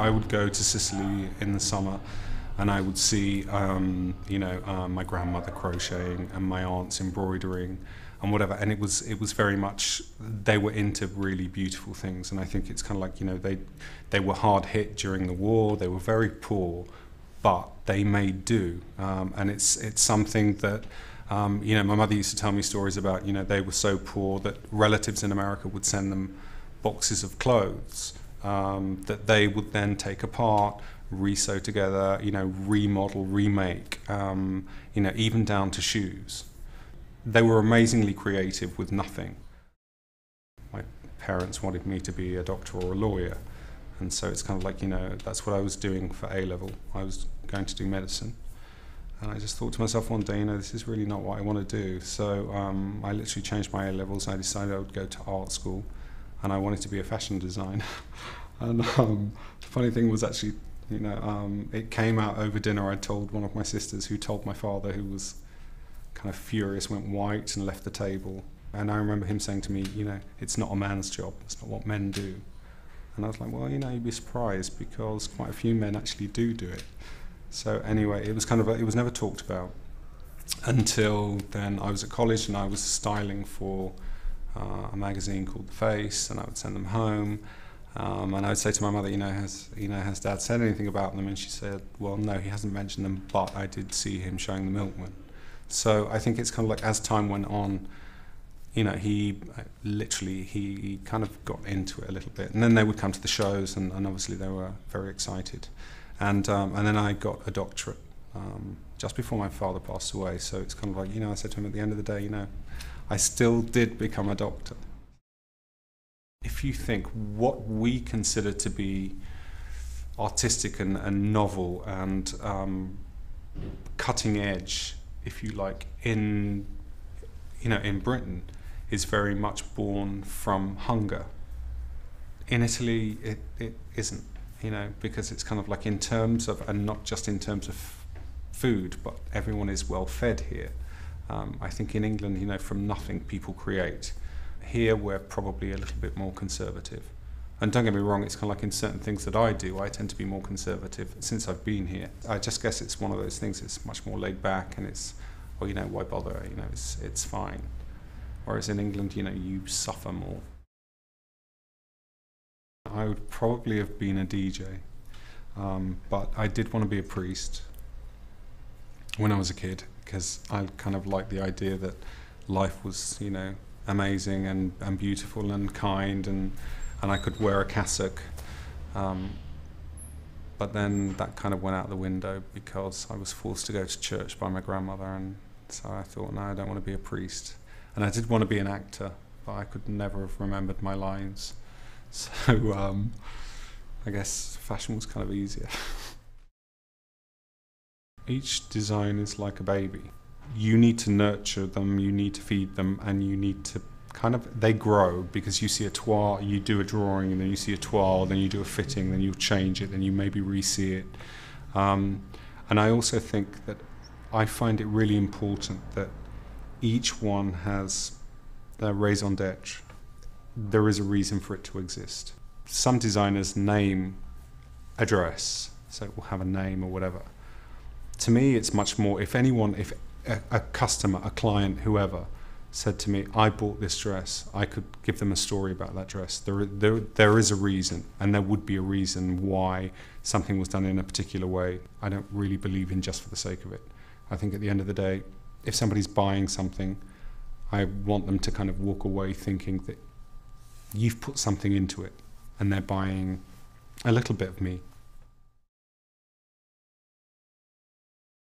I would go to Sicily in the summer, and I would see, my grandmother crocheting and my aunts embroidering and whatever. And it was very much, they were into really beautiful things. And I think it's kind of like, they were hard hit during the war. They were very poor, but they made do. And it's something that, my mother used to tell me stories about, they were so poor that relatives in America would send them boxes of clothes that they would then take apart, re-sew together, remodel, remake, even down to shoes. They were amazingly creative with nothing. My parents wanted me to be a doctor or a lawyer, and so it's kind of like, that's what I was doing for A-level. I was going to do medicine. And I just thought to myself one day, this is really not what I want to do. So I literally changed my A-levels. I decided I would go to art school, and I wanted to be a fashion designer. And the funny thing was actually, it came out over dinner. I told one of my sisters, who told my father, who was kind of furious, went white and left the table. And I remember him saying to me, it's not a man's job. It's not what men do. And I was like, well, you'd be surprised, because quite a few men actually do it. So anyway, it was never talked about until then. I was at college and I was styling for a magazine called The Face, and I would send them home. And I would say to my mother, has Dad said anything about them? And she said, well, no, he hasn't mentioned them, but I did see him showing the milkman. So I think it's kind of like, as time went on, he kind of got into it a little bit. And then they would come to the shows, and obviously they were very excited. And then I got a doctorate just before my father passed away. So it's kind of like, I said to him at the end of the day, I still did become a doctor. If you think what we consider to be artistic and novel and cutting edge, if you like, in Britain, is very much born from hunger. In Italy, it isn't, because it's kind of like, in terms of, and not just in terms of food, but everyone is well fed here. I think in England, from nothing people create. Here we're probably a little bit more conservative. And don't get me wrong, it's kind of like in certain things that I do, I tend to be more conservative since I've been here. I just guess it's one of those things, it's much more laid back, and it's, why bother, it's fine. Whereas in England, you suffer more. I would probably have been a DJ, but I did want to be a priest when I was a kid, because I kind of liked the idea that life was, amazing and beautiful and kind, and I could wear a cassock. But then that kind of went out the window because I was forced to go to church by my grandmother, and so I thought, no, I don't want to be a priest. And I did want to be an actor, but I could never have remembered my lines. So I guess fashion was kind of easier. Each design is like a baby. You need to nurture them, you need to feed them, and you need to they grow, because you see a toile, you do a drawing, and then you see a toile, then you do a fitting, then you change it, then you maybe re-see it. And I also think that I find it really important that each one has their raison d'etre. There is a reason for it to exist. Some designers name a dress, so it will have a name or whatever. To me, it's much more, if a customer, a client, whoever, said to me, I bought this dress, I could give them a story about that dress. There is a reason, and there would be a reason why something was done in a particular way. I don't really believe in just for the sake of it. I think at the end of the day, if somebody's buying something, I want them to kind of walk away thinking that you've put something into it, and they're buying a little bit of me.